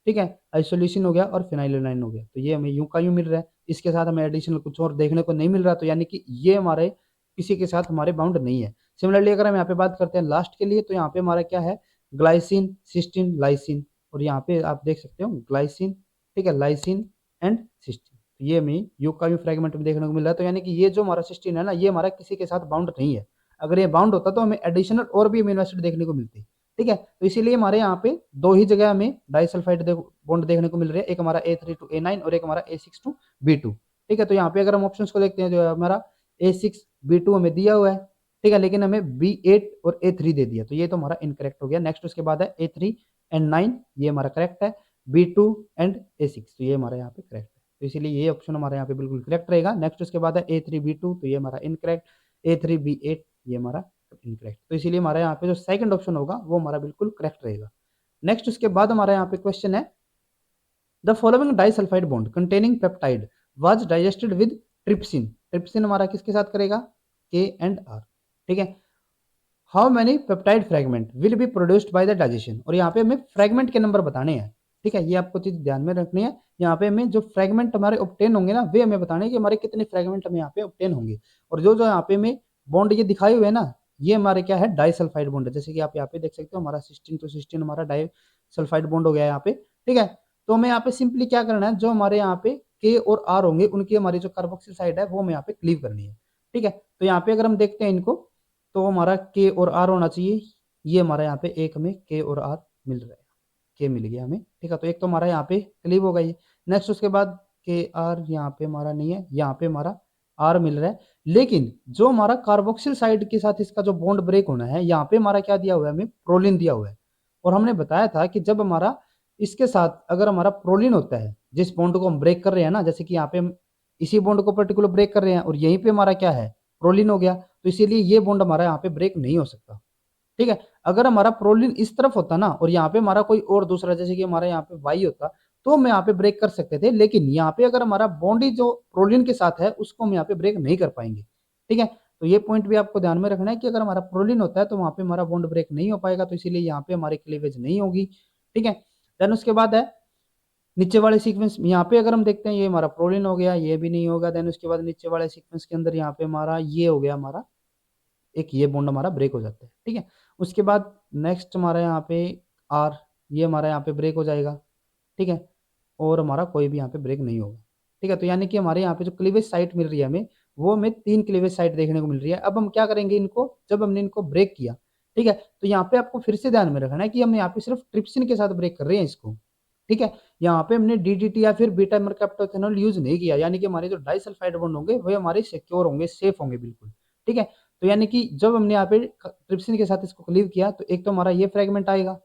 ठीक है, आइसोल्यूशन हो गया और फिनाइलिन हो गया। तो ये हमें यूं का यूं मिल रहा है, इसके साथ हमें एडिशनल कुछ और देखने को नहीं मिल रहा, तो यानी कि ये हमारे किसी के साथ हमारे बाउंड नहीं है। सिमिलरली अगर हम यहाँ पे बात करते हैं लास्ट के लिए, तो यहाँ पे हमारा क्या है, ग्लाइसिन, सिस्टीन, लाइसिन, और यहाँ पे आप देख सकते हो ग्लाइसिन, ठीक है, लाइसिन एंड सिस्टीन। तो ये हमें यू का यू फ्रेगमेंट में देखने को मिल रहा है। तो यानी कि ये जो हमारा सिस्टीन है ना, ये हमारा किसी के साथ बाउंड नहीं है। अगर ये बाउंड होता तो हमें एडिशनल और भी अमीनो एसिड देखने को मिलती, ठीक है। तो इसीलिए हमारे यहाँ पे 2 ही जगह हमें डाइसल्फाइड बॉन्ड देखने को मिल रहे हैं, एक हमारा A3 टू A9 और एक हमारा A6 टू B2, ठीक है। तो यहाँ पे अगर हम ऑप्शंस को देखते हैं, जो हमारा A6 B2 हमें दिया हुआ है, ठीक है, लेकिन हमें B8 और A3 दे दिया, तो ये तो हमारा इनकरेक्ट हो गया। नेक्स्ट उसके बाद है A3 एंड 9, ये हमारा करेक्ट है। B2 एंड A6, तो ये हमारा यहाँ पे करेक्ट है। तो इसीलिए ये ऑप्शन हमारा यहाँ पे बिल्कुल करेक्ट रहेगा। नेक्स्ट उसके बाद है A3B2, तो ये हमारा इनकरेक्ट। A3B8, ये हमारा इनकरेक्ट। तो इसीलिए हमारा यहाँ पे जो सेकंड ऑप्शन होगा वो हमारा बिल्कुल करेक्ट रहेगा। नेक्स्ट उसके बाद हमारा यहाँ पे क्वेश्चन है, the following disulphide bond containing peptide was digested with trypsin. Trypsin हमारा किसके साथ करेगा, K एंड R, ठीक है। How many peptide fragment will be produced by the digestion, और यहाँ पे हमें फ्रेगमेंट के नंबर बताने हैं, ठीक है। ये आपको चीज ध्यान में रखनी है। यहाँ पे हमें जो फ्रेगमेंट हमारे ऑब्टेन होंगे ना, वे हमें बताने हैं कि हमारे कितने फ्रेगमेंट हमें यहाँ पे ऑब्टेन होंगे। और जो जो यहाँ पे हमें बॉन्ड ये दिखाए हुए है ना, ये हमारे क्या है, डाइसल्फाइड बॉन्ड है। जैसे कि आप यहाँ पे देख सकते हो, हमारा सिस्टीन टू सिस्टीन हमारा डाइसल्फाइड बॉन्ड हो गया यहाँ पे, ठीक है। तो हमें यहाँ पे सिंपली क्या करना है, जो हमारे यहाँ पे के और आर होंगे उनकी हमारी जो कार्बोक्सिल साइड है वो हमें यहाँ पे क्लीव करनी है, ठीक है। तो यहाँ पे अगर हम देखते हैं इनको, तो हमारा के और आर होना चाहिए। ये हमारा यहाँ पे एक हमें के और आर मिल रहा है, के मिल गया हमें, ठीक है। तो एक तो हमारा यहाँ पे क्लीव होगा ये। नेक्स्ट उसके बाद के आर यहाँ पे हमारा नहीं है, यहाँ पे हमारा आर मिल रहा है। लेकिन जो हमारा कार्बोक्सिल साइड के साथ इसका जो बॉन्ड ब्रेक होना है, यहाँ पे हमारा क्या दिया हुआ है, हमें प्रोलिन दिया हुआ है। और हमने बताया था कि जब हमारा इसके साथ अगर हमारा प्रोलिन होता है, जिस बॉन्ड को हम ब्रेक कर रहे हैं ना, जैसे कि यहाँ पे हम इसी बॉन्ड को पर्टिकुलर ब्रेक कर रहे हैं और यहीं पे हमारा क्या है, प्रोलिन हो गया, तो इसीलिए ये बॉन्ड हमारा यहाँ पे ब्रेक नहीं हो सकता, ठीक है। अगर हमारा प्रोलिन इस तरफ होता ना और यहाँ पे हमारा कोई और दूसरा, जैसे कि हमारा यहाँ पे वाई होता, तो हम यहाँ पे ब्रेक कर सकते थे। लेकिन यहाँ पे अगर हमारा बॉन्ड ही जो प्रोलिन के साथ है उसको हम यहाँ पे ब्रेक नहीं कर पाएंगे, ठीक है। तो ये पॉइंट भी आपको ध्यान में रखना है कि अगर हमारा प्रोलिन होता है तो वहां पे हमारा बॉन्ड ब्रेक नहीं हो पाएगा, तो इसीलिए यहाँ पे हमारी क्लीवेज नहीं होगी, ठीक है। देन उसके बाद है नीचे वाले सीक्वेंस, यहाँ पे अगर हम देखते हैं ये हमारा प्रोलिन हो गया, ये भी नहीं होगा। देन उसके बाद नीचे वाले सीक्वेंस के अंदर यहाँ पे हमारा ये हो गया, हमारा एक ये बॉन्ड हमारा ब्रेक हो जाता है, ठीक है। उसके बाद नेक्स्ट हमारा यहाँ पे आर, ये हमारा यहाँ पे ब्रेक हो जाएगा, ठीक है। और हमारा कोई भी यहाँ पे ब्रेक नहीं होगा, ठीक है। तो यानी कि हमारे यहाँ पे जो क्लीवेज साइट मिल रही है हमें, वो हमें 3 क्लीवेज साइट देखने को मिल रही है। अब हम क्या करेंगे इनको, जब हमने इनको ब्रेक किया, ठीक है, तो यहाँ पे आपको फिर से ध्यान में रखना है कि हम यहाँ पे सिर्फ ट्रिप्सिन के साथ ब्रेक कर रहे हैं इसको, ठीक है। यहाँ पे हमने डीडीटी या फिर बीटा मरकैप्टोथेनॉल यूज नहीं किया, यानी कि हमारे जो डाइसल्फाइड बॉन्ड होंगे वो हमारे सिक्योर होंगे, सेफ होंगे बिल्कुल, ठीक है। तो यानी कि जब हमने यहाँ पे ट्रिप्सिन के साथ इसको क्लीव किया, तो एक तो हमारा ये फ्रेगमेंट आएगा,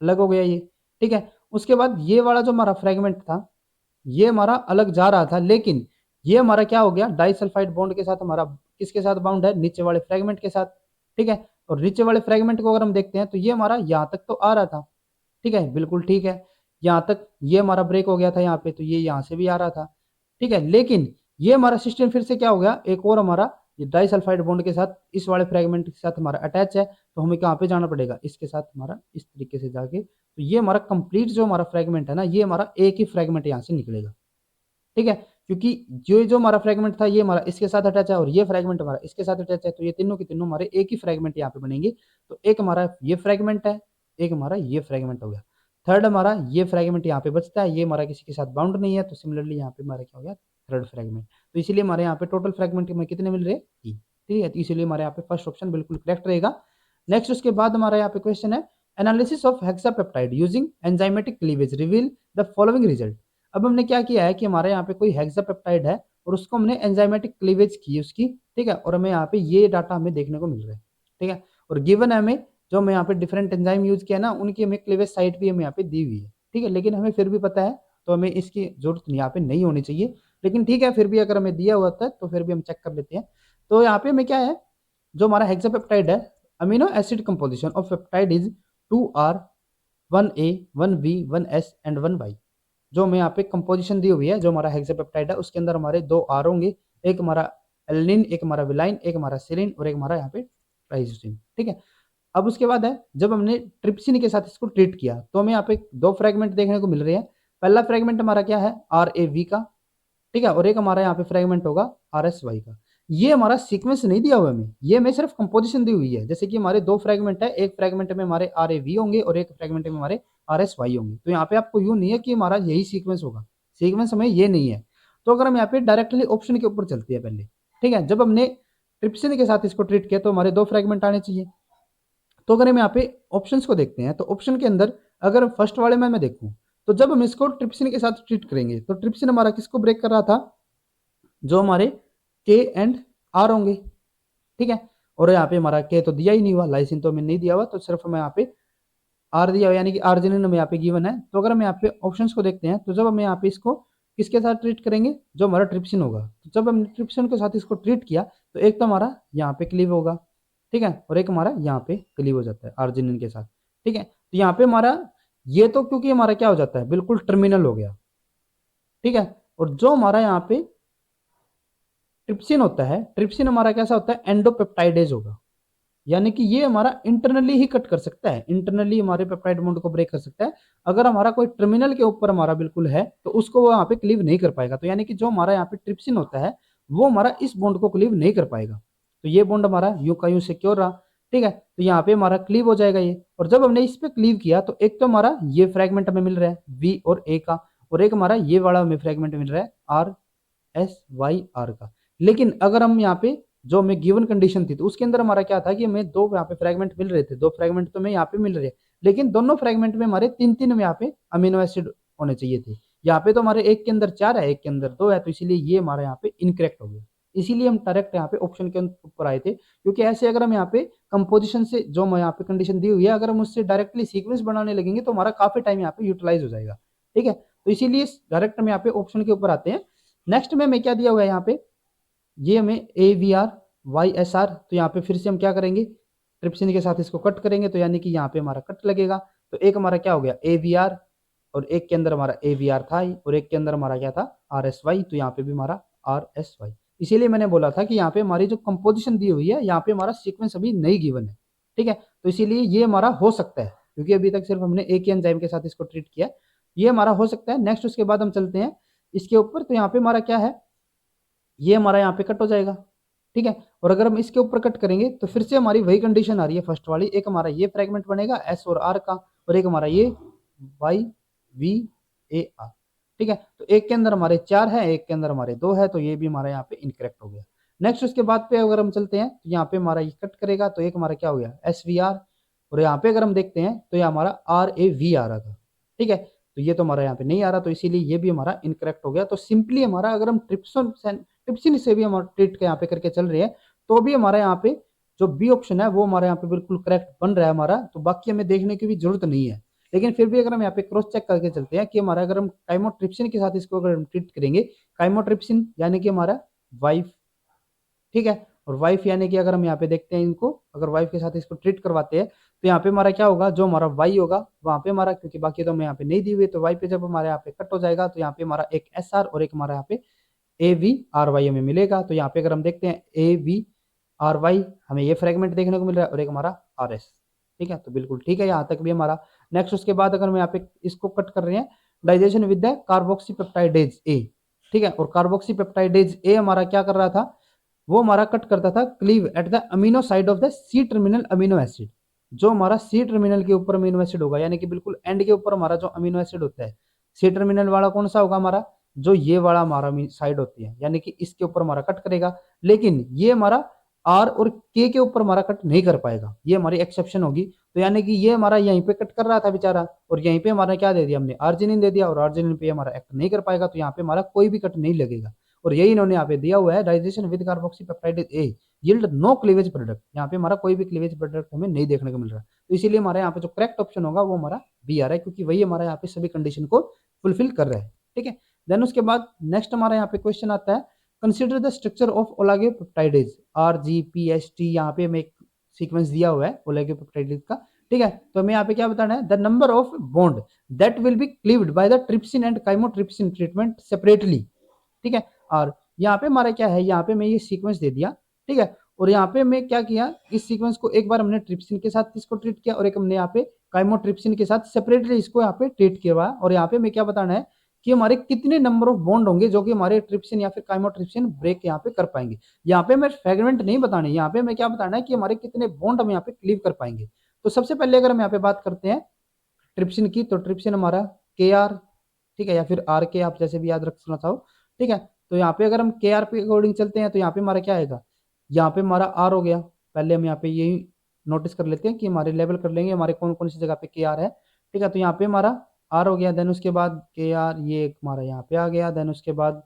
अलग हो गया ये, ठीक है। उसके बाद ये वाला जो हमारा फ्रेगमेंट था, ये हमारा अलग जा रहा था, लेकिन ये हमारा क्या हो गया, डाइसल्फाइड बॉन्ड के साथ हमारा किसके साथ बाउंड है, नीचे वाले फ्रेगमेंट के साथ, ठीक है। और नीचे वाले फ्रेगमेंट को अगर हम देखते हैं तो ये हमारा यहाँ तक तो आ रहा था, ठीक है, बिल्कुल ठीक है। यहाँ तक ये हमारा ब्रेक हो गया था यहाँ पे, तो ये यहाँ से भी आ रहा था, ठीक है। लेकिन ये हमारा सिस्टम फिर से क्या हो गया, एक और हमारा ये डाइसल्फाइड बॉन्ड के साथ इस वाले फ्रेगमेंट के साथ हमारा अटैच है, तो हमें कहाँ पे जाना पड़ेगा, इसके साथ हमारा इस तरीके से जाके, तो ये हमारा कंप्लीट जो हमारा फ्रेगमेंट है ना, ये हमारा एक ही फ्रेगमेंट यहाँ से निकलेगा, ठीक है। क्योंकि जो जो हमारा फ्रेगमेंट था ये हमारा इसके साथ अटैच है और ये फ्रेगमेंट हमारा इसके साथ अटैच है, तो ये तीनों के तीनों हमारे एक ही फ्रेगमेंट यहाँ पे बनेंगे। तो एक हमारा ये फ्रेगमेंट है, एक हमारा ये फ्रेगमेंट हो गया, थर्ड हमारा ये फ्रेगमेंट यहाँ पे बचता है, ये हमारा किसी के साथ बाउंड नहीं है, तो सिमिलरली यहाँ पे हमारा क्या हो गया, थर्ड फ्रेगमेंट। तो इसीलिए हमारे यहाँ पे टोटल फ्रेगमेंट में कितने मिल रहे हैं, 3, ठीक है। तो इसीलिए हमारे यहाँ पे फर्स्ट ऑप्शन बिल्कुल करेक्ट रहेगा। नेक्स्ट उसके बाद हमारा यहाँ पे क्वेश्चन है, analysis of hexapeptide using enzymatic cleavage reveal the following result. अब हमने क्या किया है कि हमारे यहाँ पे कोई हेक्सापेप्टाइड है और उसको हमने एंजाइमेटिक क्लीवेज की उसकी, ठीक है। और हमें यहाँ पे ये डाटा हमें देखने को मिल रहा है, ठीक है। और गिवन है हमें जो हमें यहाँ पे डिफरेंट एंजाइम यूज किया ना, उनकी हमें क्लीवेज साइट भी हमें यहाँ पे दी हुई है, ठीक है। लेकिन हमें फिर भी पता है, तो हमें इसकी जरूरत यहाँ पे नहीं होनी चाहिए, लेकिन ठीक है, फिर भी अगर हमें दिया हुआ था तो फिर भी हम चेक कर लेते हैं। तो यहाँ पे हमें क्या है, जो हमारा हेक्सापेप्टाइड है, amino acid composition of peptide is 2R 1A 1B 1S and 1Y। जो हमें यहाँ पे कंपोजिशन दी हुई है, जो हमारा हेक्सापेप्टाइड है उसके अंदर हमारे 2 आर होंगे, एक हमारा एलिनिन, एक हमारा विलाइन, एक हमारा सेरिन और एक हमारा यहाँ पे ट्राइसिन, ठीक है। अब उसके बाद है, जब हमने ट्रिप्सिन के साथ इसको ट्रीट किया तो हमें यहाँ पे 2 फ्रेगमेंट देखने को मिल रहे हैं। पहला फ्रेगमेंट हमारा क्या है, RAV का, ठीक है। और एक हमारा यहाँ पे फ्रेगमेंट होगा RSY का। ये हमारा सीक्वेंस नहीं दिया हुआ हमें, ये हमें सिर्फ कंपोजिशन दी हुई है। जैसे कि हमारे 2 फ्रेगमेंट है, एक फ्रेगमेंट में हमारे RAV होंगे और एक फ्रेगमेंट में हमारे RSY होंगे। तो यहाँ पे आपको यूं नहीं है कि हमारा यही सीक्वेंस होगा, सीक्वेंस हमें ये नहीं है। तो अगर हम यहाँ पे डायरेक्टली ऑप्शन के ऊपर चलते हैं पहले, ठीक है। जब हमने ट्रिप्सिन के साथ इसको ट्रीट किया तो हमारे 2 फ्रेगमेंट आने चाहिए। तो अगर हम यहाँ पे ऑप्शंस को देखते हैं, तो ऑप्शन के अंदर अगर फर्स्ट वाले में मैं देखूं, तो जब हम इसको ट्रिप्सिन के साथ ट्रीट करेंगे तो ट्रिप्सिन हमारा किसको ब्रेक कर रहा था, जो हमारे के एंड आर होंगे, ठीक है। और यहाँ पे हमारा के तो दिया ही नहीं हुआ, लाइसिन तो हमें नहीं दिया हुआ, तो सिर्फ हमें यहाँ पे आर दिया हुआ यानी कि आर्जिनिन में यहाँ पे गिवन है। तो अगर हम यहाँ पे ऑप्शंस को देखते हैं तो जब हम यहाँ पे इसको किसके साथ ट्रीट करेंगे, जो हमारा ट्रिप्सिन होगा, तो जब हमने ट्रिप्सिन के साथ इसको ट्रीट किया तो एक तो हमारा यहाँ पे क्लीव होगा, ठीक है, और एक हमारा यहाँ पे क्लीव हो जाता है आर्जिनिन के साथ, ठीक है। तो यहाँ पे हमारा ये तो क्योंकि हमारा क्या हो जाता है, बिल्कुल टर्मिनल हो गया, ठीक है। और जो हमारा यहाँ पे ट्रिप्सिन होता है, ट्रिप्सिन हमारा कैसा होता है, एंडोपेप्टाइडेज होगा, यानी कि ये हमारा इंटरनली ही कट कर सकता है, इंटरनली हमारे पेप्टाइड बॉन्ड को ब्रेक कर सकता है। अगर हमारा कोई टर्मिनल के ऊपर हमारा बिल्कुल है तो उसको वो यहाँ पे क्लीव नहीं कर पाएगा। तो यानी कि जो हमारा यहाँ पे ट्रिप्सिन होता है वो हमारा इस बॉन्ड को क्लीव नहीं कर पाएगा। तो ये बॉन्ड हमारा यूं का यूं सिक्योर रहा, ठीक है। तो यहाँ पे हमारा क्लीव हो जाएगा ये, और जब हमने इस पे क्लीव किया तो एक तो हमारा ये फ्रेगमेंट हमें मिल रहा है वी और ए का, और एक हमारा ये वाला हमें फ्रेगमेंट मिल रहा है आर एस वाई आर का। लेकिन अगर हम यहाँ पे जो हमें गिवन कंडीशन थी तो उसके अंदर हमारा क्या था कि हमें दो यहाँ पे फ्रेगमेंट मिल रहे थे, दो फ्रेगमेंट तो हमें यहाँ पे मिल रहे हैं, लेकिन दोनों फ्रेगमेंट में हमारे तीन तीन यहाँ पे अमीनो एसिड होने चाहिए थे। यहाँ पे तो हमारे एक के अंदर 4 है, एक के अंदर 2 है, तो इसीलिए ये हमारा यहाँ पे इनकरेक्ट हो गया। इसीलिए हम डायरेक्ट यहाँ पे ऑप्शन के ऊपर आए थे, क्योंकि ऐसे अगर हम यहाँ पे कंपोजिशन से जो यहाँ पे कंडीशन दी हुई है अगर हम उससे डायरेक्टली सीक्वेंस बनाने लगेंगे तो हमारा काफी टाइम यहाँ पे यूटिलाइज हो जाएगा, ठीक है। तो इसीलिए डायरेक्ट हम यहाँ पे ऑप्शन के ऊपर आते हैं। नेक्स्ट में हमें क्या दिया हुआ है यहाँ पे, ये हमें A V R Y S R, तो यहाँ पे फिर से हम क्या करेंगे, ट्रिप्सिन के साथ इसको कट करेंगे, तो यानी कि यहाँ पे हमारा कट लगेगा। तो एक हमारा क्या हो गया ए वी आर, और एक के अंदर हमारा ए वी आर था ही, और एक के अंदर हमारा क्या था आर एस वाई, तो यहाँ पे भी हमारा आर एस वाई। इसीलिए मैंने बोला था कि यहाँ पे हमारी जो कंपोजिशन दी हुई है यहाँ पे हमारा सीक्वेंस अभी नहीं गिवन है, ठीक है। तो इसीलिए ये हमारा हो सकता है, क्योंकि अभी तक सिर्फ हमने एक ही एंजाइम के साथ इसको ट्रीट किया, ये हमारा हो सकता है। नेक्स्ट उसके बाद हम चलते हैं इसके ऊपर, तो यहाँ पे हमारा क्या है, ये हमारा यहाँ पे कट हो जाएगा, ठीक है। और अगर हम इसके ऊपर कट करेंगे तो फिर से हमारी वही कंडीशन आ रही है फर्स्ट वाली, एक हमारा ये फ्रेगमेंट बनेगा एस और आर का, और एक हमारा ये वाई वी ए आर, ठीक है। तो एक के अंदर हमारे 4 है, एक के अंदर हमारे 2 है, तो ये भी हमारा यहाँ पे इनकरेक्ट हो गया। नेक्स्ट उसके बाद पे अगर हम चलते हैं तो यहाँ पे हमारा ये कट करेगा, तो एक हमारा क्या हो गया एस वी आर, और यहाँ पे अगर हम देखते हैं तो ये हमारा आर ए वी आ रहा था, ठीक है। तो ये तो हमारा यहाँ पे नहीं आ रहा, तो इसीलिए ये भी हमारा इनकरेक्ट हो गया। तो सिंपली हमारा अगर हम ट्रिप्सिन से भी हम ट्रीट के यहाँ पे करके चल रहे हैं तो भी हमारा यहाँ पे जो बी ऑप्शन है वो हमारे यहाँ पे बिल्कुल करेक्ट बन रहा है हमारा, तो बाकी हमें देखने की भी जरूरत नहीं है। लेकिन फिर भी अगर हम यहाँ पे क्रॉस चेक करके चलते हैं कि हमारा अगर हम काइमोट्रिप्सिन के साथ इसको अगर हम ट्रीट करेंगे, काइमोट्रिप्सिन यानी कि हमारा वाइफ, ठीक है, और वाइफ यानी कि अगर हम यहाँ पे देखते हैं इनको, अगर वाइफ के साथ इसको ट्रीट करवाते हैं तो यहाँ पे हमारा क्या होगा, जो हमारा वाई होगा वहां पे हमारा, क्योंकि बाकी तो हमें यहाँ पे नहीं दी हुई, तो वाई पे जब हमारे यहाँ पे कट हो जाएगा तो यहाँ पे हमारा एक एस आर और एक हमारा यहाँ पे ए वी आर वाई हमें मिलेगा। तो यहाँ पे अगर हम देखते हैं ए वी आर वाई, हमें ये फ्रेगमेंट देखने को मिल रहा है, और एक हमारा आर एस, ठीक है। तो बिल्कुल ठीक है, यहाँ तक भी हमारा। नेक्स्ट उसके बाद अगर हम यहाँ पे इसको कट कर रहे हैं, डाइजेशन विद द कार्बोक्सीपेप्टाइडेज ए, ठीक है। और कार्बोक्सीपेप्टाइडेज ए हमारा क्या कर रहा था, वो हमारा कट करता था cleave at the amino side of the C terminal amino acid. जो हमारा सी टर्मिनल के ऊपर अमीनो एसिड होगा, यानी कि बिल्कुल एंड के ऊपर हमारा जो अमीनो एसिड होता है, सी टर्मिनल वाला कौन सा होगा हमारा, जो ये वाला हमारा साइड होती है, यानी कि इसके ऊपर हमारा कट करेगा। लेकिन ये हमारा आर और के ऊपर हमारा कट नहीं कर पाएगा, ये हमारी एक्सेप्शन होगी। तो यानी कि ये हमारा यहीं पे कट कर रहा था बेचारा, और यहीं पे हमारा क्या दे दिया हमने, आर्जिनिन दे दिया, और आर्जिनिन पे हमारा एक्ट नहीं कर पाएगा, तो यहाँ पे हमारा कोई भी कट नहीं लगेगा। और यही इन्होंने यहाँ पे दिया हुआ है, digestion with carboxypeptidase A yield no cleavage product, यहाँ पे हमारा कोई भी क्लीवेज प्रोडक्ट हमें नहीं देखने को मिल रहा। तो इसीलिए हमारा यहाँ पे जो करेक्ट ऑप्शन होगा वो हमारा बी आ रहा है, क्योंकि वही हमारा यहाँ पे सभी कंडीशन को फुलफिल कर रहा है, ठीक है। देन उसके बाद नेक्स्ट हमारा यहाँ पे क्वेश्चन आता है, consider the structure of oligopeptidase R G P S T, यहाँ पे हमें एक सीक्वेंस दिया हुआ है ओलिगोपेप्टाइडेज का, ठीक है। तो हमें यहाँ पे क्या बताना है, the number of bond that will be cleaved by the trypsin and chymotrypsin treatment separately, ठीक है। और यहाँ पे हमारा क्या है, यहाँ पे मैं ये सीक्वेंस दे दिया, ठीक है। और यहाँ पे मैं क्या किया, इस सीक्वेंस को एक बार हमने ट्रिप्सिन के साथ इसको ट्रीट किया, और एक हमने यहाँ पे काइमोट्रिप्सिन के साथ सेपरेटली इसको यहाँ पे ट्रीट किया हुआ। और यहाँ पे मैं क्या बताना है कि हमारे कितने नंबर ऑफ बॉन्ड होंगे जो कि हमारे ट्रिप्सिन या फिर काइमोट्रिप्सिन ब्रेक यहाँ पे कर पाएंगे। यहाँ पे मैं फ्रेगमेंट नहीं बताने, यहाँ पे मैं क्या बताना है कि हमारे कितने बॉन्ड हम यहाँ पे क्लीव कर पाएंगे। तो सबसे पहले अगर हम यहाँ पे बात करते हैं ट्रिप्सिन की, तो ट्रिप्सिन हमारा के आर, ठीक है, या फिर आर के, आप जैसे भी याद रखना चाहो, ठीक है। तो यहाँ पे अगर हम के आर पे अकॉर्डिंग चलते हैं तो यहाँ पे हमारा क्या आएगा, यहाँ पे हमारा आर हो गया। पहले हम यहाँ पे यही नोटिस कर लेते हैं कि हमारे लेवल कर लेंगे हमारे कौन कौन सी जगह पे के आर है, ठीक है। तो यहाँ पे हमारा आर हो गया, देन उसके बाद के आर ये हमारा यहाँ पे आ गया, देन उसके बाद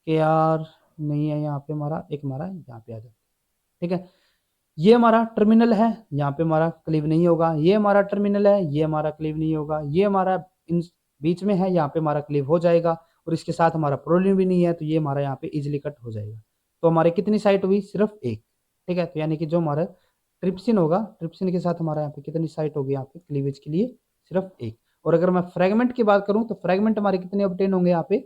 के आर नहीं है यहाँ पे हमारा, एक हमारा यहाँ पे आ जाता है, ठीक है। ये हमारा टर्मिनल है, यहाँ पे हमारा क्लीव नहीं होगा। ये हमारा टर्मिनल है, ये हमारा क्लीव नहीं होगा। ये हमारा इन बीच में है, यहाँ पे हमारा क्लीव हो जाएगा और इसके साथ हमारा प्रोलिन भी नहीं है, तो ये हमारा यहाँ पे इजिली कट हो जाएगा। तो हमारे कितनी साइट हुई? सिर्फ एक। ठीक है, तो यानी कि जो हमारा ट्रिप्सिन होगा, ट्रिप्सिन के साथ हमारा यहाँ पे कितनी साइट होगी यहाँ पे क्लीवेज के लिए? सिर्फ एक। और अगर मैं फ्रेगमेंट की बात करूँ तो फ्रेगमेंट हमारे कितने ऑब्टेन होंगे यहाँ पे?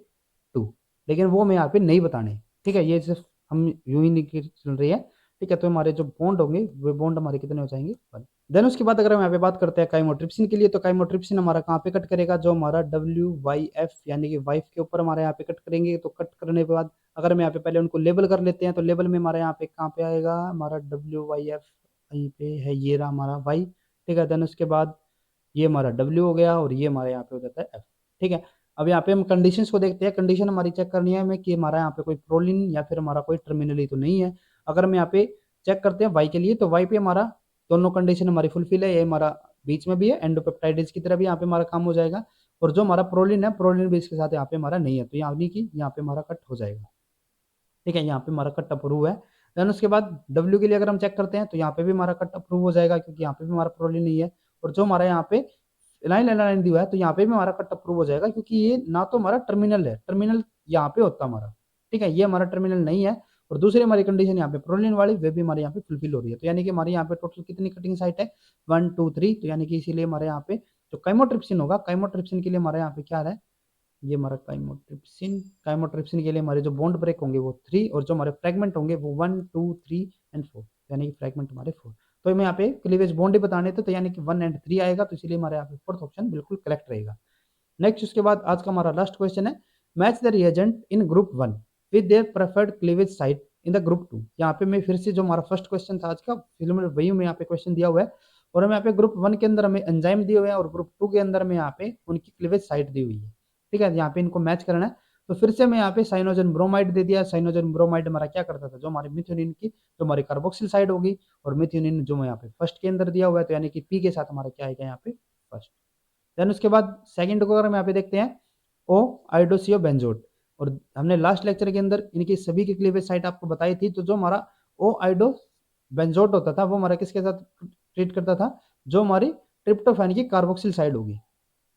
2। लेकिन वो मैं यहाँ पे नहीं बताने। ठीक है, ये सिर्फ हम यूं ही नहीं चल रही है। ठीक है, तो हमारे जो बॉन्ड होंगे वो बॉन्ड हमारे कितने हो जाएंगे? 1। देन उसके बाद अगर हम यहाँ पे बात करते हैं काइमोट्रिप्सिन के लिए, तो काइमोट्रिप्सिन हमारा कहाँ पे कट करेगा? जो हमारा WYF यानी कि वाइफ के ऊपर हमारे यहाँ पे कट करेंगे। तो कट करने के बाद अगर हम यहाँ पे पहले उनको लेबल कर लेते हैं, तो लेबल में हमारे यहाँ पे कहाँ पे आएगा? हमारा WYF यहीं पे है, ये रहा हमारा Y। ठीक है, देन उसके बाद ये हमारा W हो गया और ये हमारे यहाँ पे हो जाता है F। ठीक है, अब यहाँ पे हम कंडीशंस को देखते हैं। कंडीशन हमारी चेक करनी है हमें कि हमारा यहाँ पे कोई प्रोलिन या फिर हमारा कोई टर्मिनली तो नहीं है। अगर हम यहाँ पे चेक करते हैं वाई के लिए, तो वाई पे हमारा दोनों कंडीशन हमारी फुलफिल है। ये हमारा बीच में भी है, एंडोपेप्टाइड्स की तरह भी यहाँ पे हमारा काम हो जाएगा। और जो हमारा प्रोलिन है, प्रोलिन भी इसके साथ यहाँ पे हमारा नहीं है, तो यानी कि यहाँ पे हमारा कट हो जाएगा। ठीक है, यहाँ पे हमारा कट अप्रूव है। देन उसके बाद डब्ल्यू के लिए अगर हम चेक करते हैं, तो यहाँ पे भी हमारा कट अप्रूव हो जाएगा, क्योंकि यहाँ पे भी हमारा प्रोलिन नहीं है। और जो हमारा यहाँ पे लाइन लाइन दिया है, तो यहाँ पे भी हमारा कट अप्रूव हो जाएगा, क्योंकि ये ना तो हमारा टर्मिनल है, टर्मिनल यहाँ पे होता हमारा। ठीक है, ये हमारा टर्मिनल नहीं है। और दूसरी हमारी कंडीशन यहाँ पे प्रोलिन वाली, वे भी हमारे यहाँ पे फुलफिल हो रही है। तो यानी कि हमारे यहाँ पे टोटल कितनी कटिंग साइट है? 1 2 3। तो यानी कि इसीलिए हमारे यहाँ पे जो काइमोट्रिप्सिन होगा, काइमोट्रिप्सिन के लिए हमारे यहाँ पे क्या है? ये हमारा काइमोट्रिप्सिन के लिए हमारे जो बॉन्ड ब्रेक होंगे वो 3, और जो हमारे फ्रेगमेंट होंगे वो 1 2 3 एंड 4, यानी कि फ्रेगमेंट हमारे 4। तो हमें यहाँ पे क्लीवेज बॉन्ड ही बताने थे, तो यानी कि 1 एंड 3 आएगा, तो इसलिए हमारे यहाँ पे फोर्थ ऑप्शन बिल्कुल करेक्ट रहेगा। नेक्स्ट उसके बाद आज का हमारा लास्ट क्वेश्चन है, match the reagent in group 1 with their preferred cleavage site in the group 2। यहाँ पे मैं फिर से जो हमारा फर्स्ट क्वेश्चन था आज का, फिल्म वही में यहाँ पे क्वेश्चन दिया हुआ है। और हमें यहाँ पे ग्रुप 1 के अंदर हमें एंजाइम दिए हुए हैं, और ग्रुप 2 के अंदर में यहाँ पे उनकी क्लीवेज साइट दी हुई है। ठीक है, यहाँ पे इनको मैच करना है। तो फिर से मैं यहाँ पे साइनोजन ब्रोमाइड दे दिया। साइनोजन ब्रोमाइड हमारा क्या करता था? जो हमारी मिथ्योनिन की जो हमारी कार्बोक्सिल साइड होगी, और मिथ्योनिन जो यहाँ पे फर्स्ट के अंदर दिया हुआ है, तो यानी कि पी के साथ हमारा क्या आएगा यहाँ पे? फर्स्ट। देन उसके बाद सेकंड को अगर हम यहाँ पे देखते हैं, ओ आइडोसियो बेंजोट। और हमने लास्ट लेक्चर के अंदर इनकी सभी की क्लीवेज साइट आपको बताई थी। तो जो हमारा ओ आइडो बेंजोट होता था, वो हमारा किसके साथ ट्रीट करता था? जो हमारी ट्रिप्टोफैन की कार्बोक्सिल साइड होगी।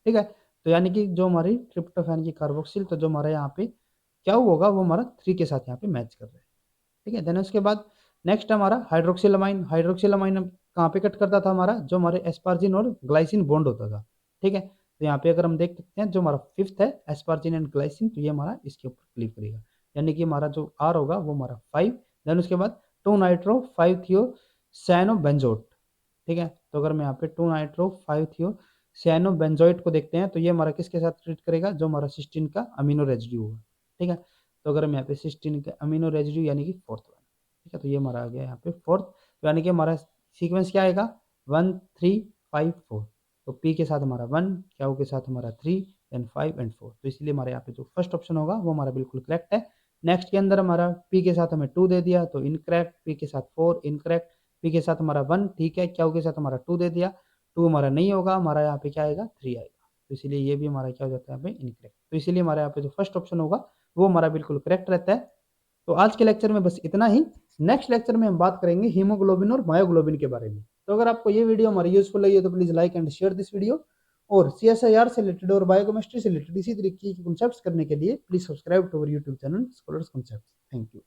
ठीक है, तो यानी कि जो हमारी ट्रिप्टोफैन की कार्बोक्सिल, तो जो हमारा यहाँ पे क्या होगा? वो हमारा 3 के साथ यहाँ पे मैच कर रहा है। ठीक है, देन उसके बाद नेक्स्ट हमारा हाइड्रोक्सिलामाइन। हाइड्रोक्सिलामाइन कहाँ पे कट करता था? हमारा जो हमारे एस्पार्जिन और ग्लाइसिन बॉन्ड होता था। ठीक है, तो यहाँ पे अगर हम देख सकते हैं, जो हमारा फिफ्थ है एस्पार्जिन एंड ग्लाइसिन, तो ये हमारा इसके ऊपर क्लिक करेगा, यानी कि हमारा जो आर होगा वो हमारा 5। देन उसके बाद 2 नाइट्रो 5 थियो सैनो बेंजोट। ठीक है, तो अगर मैं यहाँ पे 2 नाइट्रो 5 थियो सैनो बेंजोइट को देखते हैं, तो ये हमारा किसके साथ ट्रीट करेगा? जो हमारा सिस्टीन का अमीनो रेजिड्यू होगा। ठीक है, तो अगर हम यहाँ पे सिस्टीन का अमीनो रेजिड्यू यानी कि फोर्थ वन। ठीक है, तो ये हमारा आ गया यहाँ पे फोर्थ। तो यानी कि हमारा सीक्वेंस क्या आएगा? 1 3 5 4। तो पी के साथ हमारा 1, क्यू के साथ हमारा 3, देन 5 एंड 4। तो इसलिए हमारे यहाँ पे जो फर्स्ट ऑप्शन होगा वो हमारा बिल्कुल करेक्ट है। नेक्स्ट के अंदर हमारा पी के साथ हमें 2 दे दिया, तो इनकरेक्ट। पी के साथ 4 इनकरेक्ट। पी के साथ हमारा 1 ठीक है, क्यू के साथ हमारा 2 दे दिया, 2 हमारा नहीं होगा, हमारा यहाँ पे क्या आएगा? 3 आएगा। तो इसीलिए ये भी हमारा क्या हो जाता है यहाँ पे? इनकरेक्ट। तो इसीलिए हमारे यहाँ पे जो फर्स्ट ऑप्शन होगा वो हमारा बिल्कुल करेक्ट रहता है। तो आज के लेक्चर में बस इतना ही। नेक्स्ट लेक्चर में हम बात करेंगे हीमोग्लोबिन और मायोग्लोबिन के बारे में। तो अगर आपको ये वीडियो हमारी यूजफुल लगी है, तो please like and share this video. और CSIR से रिलेटेड और बायोकेमिस्ट्री से रिलेटेड इसी तरीके के कॉन्सेप्ट्स करने के लिए please subscribe to our YouTube channel scholars concepts. Thank you.